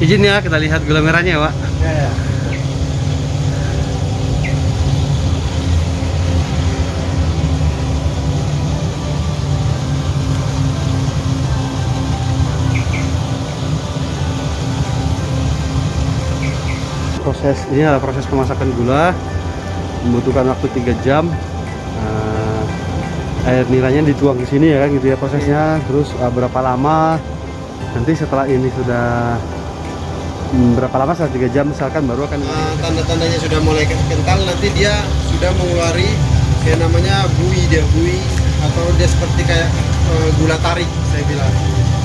Izin ya, kita lihat gula merahnya ya, Pak. Ya. Ini adalah proses pemasakan gula, membutuhkan waktu 3 jam. Air niranya dituang ke sini ya kan, gitu ya prosesnya. Terus berapa lama nanti setelah ini sudah berapa lama, setelah 3 jam misalkan baru akan tanda-tandanya sudah mulai kental, nanti dia sudah mengeluari kayak namanya buih atau dia seperti kayak gula tarik saya bilang.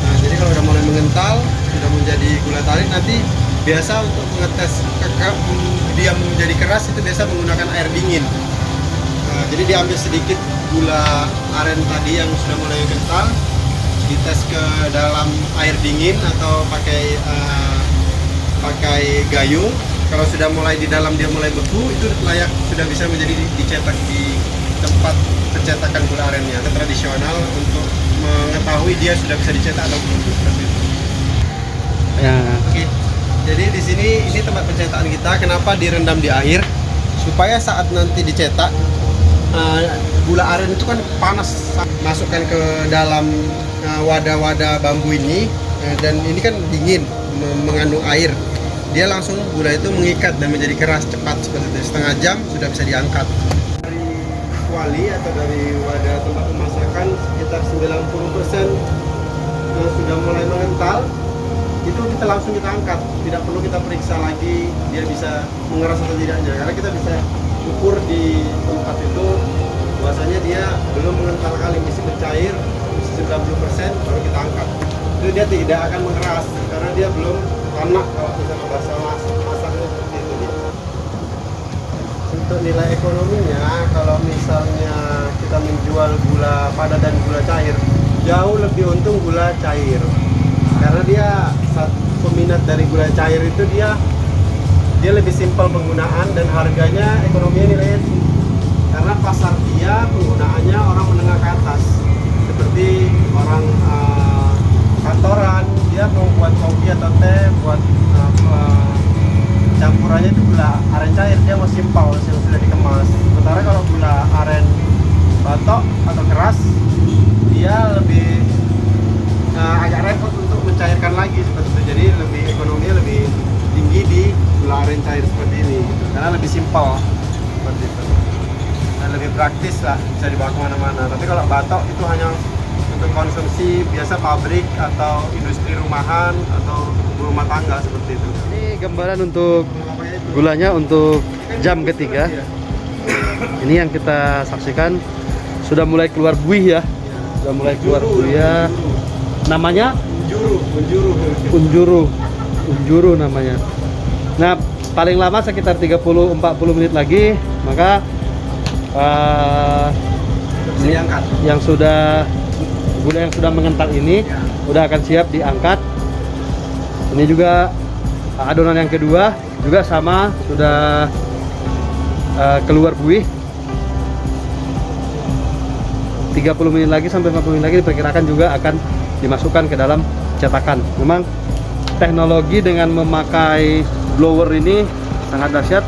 Nah, jadi kalau udah mulai mengental, sudah menjadi gula tarik, nanti biasa untuk mengetes dia menjadi keras itu biasa menggunakan air dingin. Nah, jadi diambil sedikit gula aren tadi yang sudah mulai kental, dites ke dalam air dingin atau pakai gayung. Kalau sudah mulai di dalam dia mulai beku, itu layak sudah bisa menjadi dicetak di tempat pencetakan gula arennya atau tradisional untuk mengetahui dia sudah bisa dicetak atau belum. ya. Oke. Jadi di sini ini tempat pencetakan kita. Kenapa direndam di air? Supaya saat nanti dicetak gula aren itu kan panas, masukkan ke dalam wadah-wadah bambu ini, dan ini kan dingin, mengandung air. Dia langsung gula itu mengikat dan menjadi keras cepat seperti itu. Setengah jam sudah bisa diangkat. Dari kuali atau dari wadah tempat pemasakan sekitar 90% yang sudah mulai mengental, itu kita langsung kita angkat, tidak perlu kita periksa lagi dia bisa mengeras atau tidaknya, karena kita bisa ukur di tempat itu bahwasanya dia belum mengental kali, masih mencair, masih 90%, baru kita angkat. Itu dia tidak akan mengeras karena dia belum tanak kalau misalnya bahasa masaknya seperti itu dia. Untuk nilai ekonominya, kalau misalnya kita menjual gula padat dan gula cair, jauh lebih untung gula cair. Karena dia peminat dari gula cair itu dia lebih simpel penggunaan dan harganya ekonominya nilainya tinggi. Karena pasar dia penggunaannya orang menengah ke atas, seperti orang kantoran, dia mau buat kopi atau teh, buat campurannya itu gula aren cair, dia mau simpel yang sudah dikemas. Sementara kalau gula aren batok atau keras, dia lebih agak repot untuk mencairkan lagi seperti itu. Jadi lebih ekonominya lebih tinggi di gula aren cair seperti ini gitu. Karena lebih simpel seperti itu dan lebih praktis lah, bisa dibawa kemana-mana. Tapi kalau batok itu hanya untuk konsumsi biasa pabrik atau industri rumahan atau rumah tangga seperti itu. Ini gambaran untuk gulanya untuk jam ketiga. Ini yang kita saksikan sudah mulai keluar buih ya, sudah mulai keluar buih ya. Namanya unjuru namanya. Nah, paling lama sekitar 30-40 menit lagi, maka yang sudah gula yang sudah mengental ini udah akan siap diangkat. Ini juga adonan yang kedua juga sama, sudah keluar buih. 30 menit lagi sampai 40 menit lagi diperkirakan juga akan dimasukkan ke dalam cetakan. Memang teknologi dengan memakai blower ini sangat dahsyat.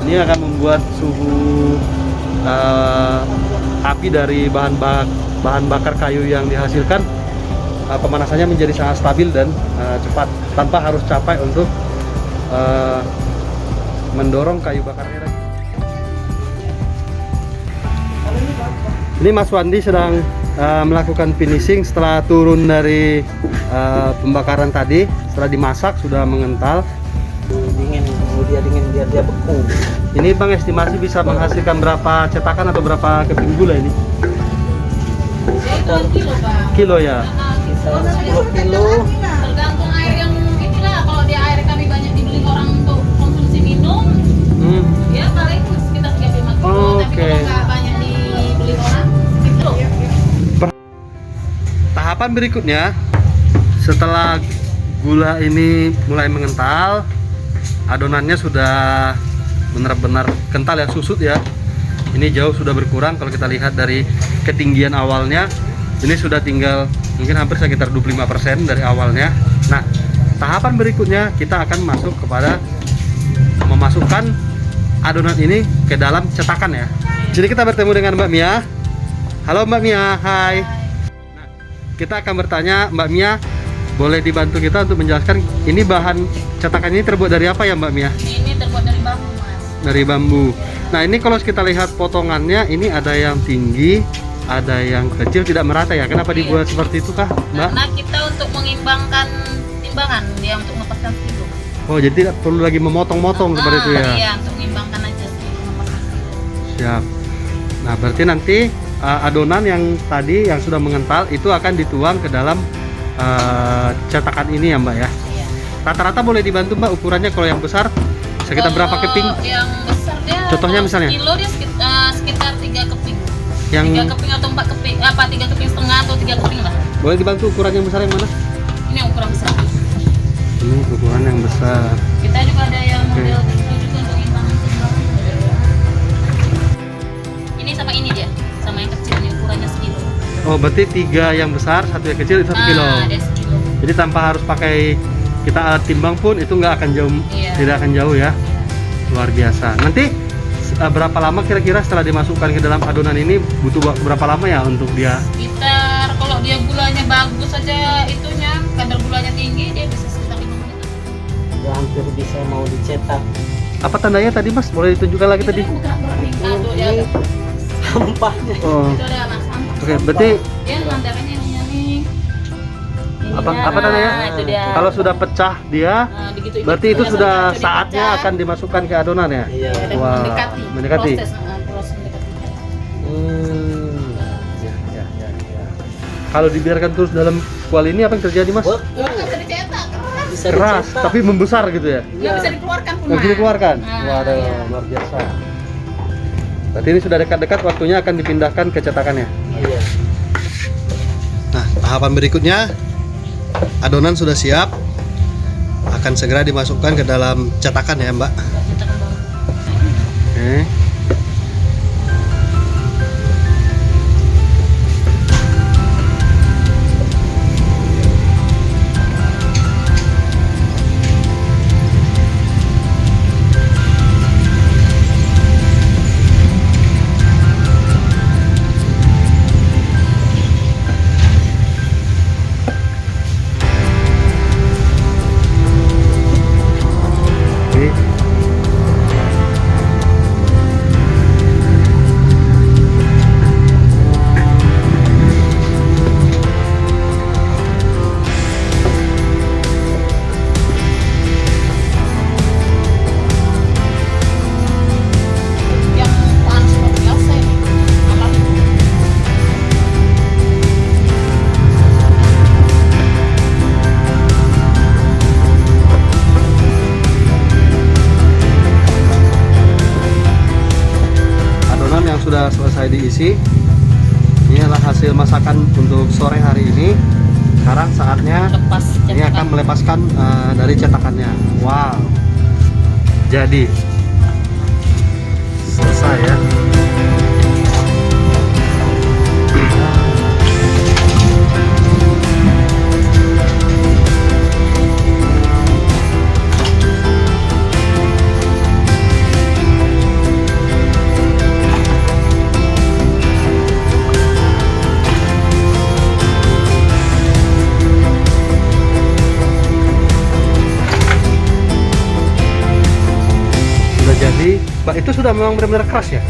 Ini akan membuat suhu api dari bahan bakar kayu yang dihasilkan, pemanasannya menjadi sangat stabil dan cepat, tanpa harus capai untuk mendorong kayu bakarnya. Ini Mas Wandi sedang melakukan finishing setelah turun dari pembakaran tadi. Setelah dimasak sudah mengental, dingin, kemudian dingin biar dia beku. Ini Bang estimasi bisa menghasilkan berapa cetakan atau berapa keping gula ini? Sekitar kilo, Bang. Kilo ya? Sekitar 10 kilo. Tergantung air yang inilah. Kalau dia air kami banyak dibeli orang untuk konsumsi minum, ya paling sekitar 35 kilo. Tapi kalau nggak banyak dibeli orang, gitu. Tahapan berikutnya, setelah gula ini mulai mengental, adonannya sudah benar-benar kental ya, susut ya. Ini jauh sudah berkurang kalau kita lihat dari ketinggian awalnya. Ini sudah tinggal mungkin hampir sekitar 25% dari awalnya. Nah, tahapan berikutnya kita akan masuk kepada memasukkan adonan ini ke dalam cetakan ya. Jadi kita bertemu dengan Mbak Mia. Halo Mbak Mia, hai. Nah, kita akan bertanya Mbak Mia, boleh dibantu kita untuk menjelaskan ini bahan cetakan ini terbuat dari apa ya Mbak Mia? Ini terbuat dari bambu, Mas. Dari bambu. Nah ini kalau kita lihat potongannya, ini ada yang tinggi, ada yang kecil, tidak merata ya. Kenapa dibuat seperti itu kah Mbak? Karena kita untuk mengimbangkan timbangan dia untuk melepaskan kilo. Oh jadi tidak perlu lagi memotong-motong seperti itu ya? Iya, untuk mengimbangkan aja kilo melepaskan kilo. Siap. Nah berarti nanti adonan yang tadi yang sudah mengental itu akan dituang ke dalam cetakan ini ya Mbak ya. Iya. Rata-rata boleh dibantu Mbak ukurannya, kalau yang besar sekitar berapa keping? Yang besar dia Contohnya kalau misalnya? kilo dia sekitar 3 keping. Yang 3 keping atau 4 keping, 3 keping setengah atau 3 keping lah. boleh dibantu ukuran yang besar yang mana? Ini yang ukuran besar. Ini ukuran yang besar. Kita juga ada yang model kecil juga untuk imbangan timbangan. Ini sama ini dia, sama yang kecil ini ukurannya sekilo. Oh berarti 3 yang besar, 1 yang kecil itu 1 kilo. Dia sekilo. Jadi tanpa harus pakai kita alat timbang pun itu nggak akan jauh, Iya. tidak akan jauh ya. Luar biasa. Nanti berapa lama kira-kira setelah dimasukkan ke dalam adonan ini, butuh berapa lama ya untuk dia? Sekitar kalau dia gulanya bagus saja itunya, kadar gulanya tinggi dia bisa sekitar 5 menit. Ya hampir bisa mau dicetak. Apa tandanya tadi Mas? Boleh ditunjukkan lagi tadi? Itu bergerak-gerak tingkat tuh dia. Ini sampahnya. Oh. Itu ada anak sampah. Oke, berarti Dia mandarannya nih. apa tandanya? Nah, itu dia. Kalau sudah pecah dia, Nah, begitu berarti itu udah sudah sampai saatnya dipecah, akan dimasukkan ke adonan ya? Iya. dan Wah, mendekati. mendekati. Proses mendekati. Ya. Kalau dibiarkan terus dalam kuali ini apa yang terjadi Mas? Wah, Nggak bisa dicetak, bisa Keras, dicetak. tapi membesar gitu ya? nggak bisa dikeluarkan pun. Nggak bisa dikeluarkan? Nah, Waduh, iya. luar biasa. Berarti ini sudah dekat-dekat waktunya akan dipindahkan ke cetakannya. Iya. Nah, tahapan berikutnya adonan sudah siap, akan segera dimasukkan ke dalam cetakan ya Mbak. Cetakan bawah. Oke. Oke. Yang panas luar biasa ini. Alat. Adonan yang sudah selesai diisi, ini adalah hasil masakan untuk sore hari ini. Sekarang saatnya Lepas ini akan cetakan. melepaskan dari cetakannya. Wow, jadi selesai ya. Sudah jadi, Mbak, itu sudah memang benar-benar keras ya?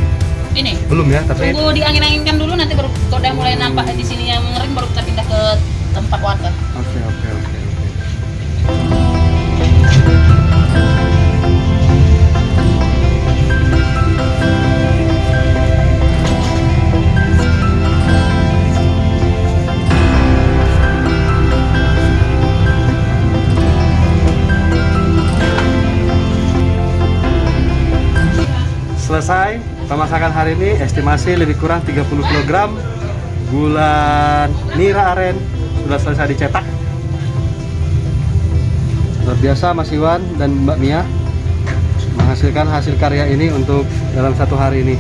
Ini. Belum ya, tapi Tunggu diangin-anginkan dulu, nanti baru kalau udah mulai nampak di sini yang mengering baru kita pindah ke tempat wadah. oke. Selesai pemasakan hari ini, estimasi lebih kurang 30 kg gula nira aren sudah selesai dicetak. Luar biasa Mas Iwan dan Mbak Mia menghasilkan hasil karya ini untuk dalam satu hari ini.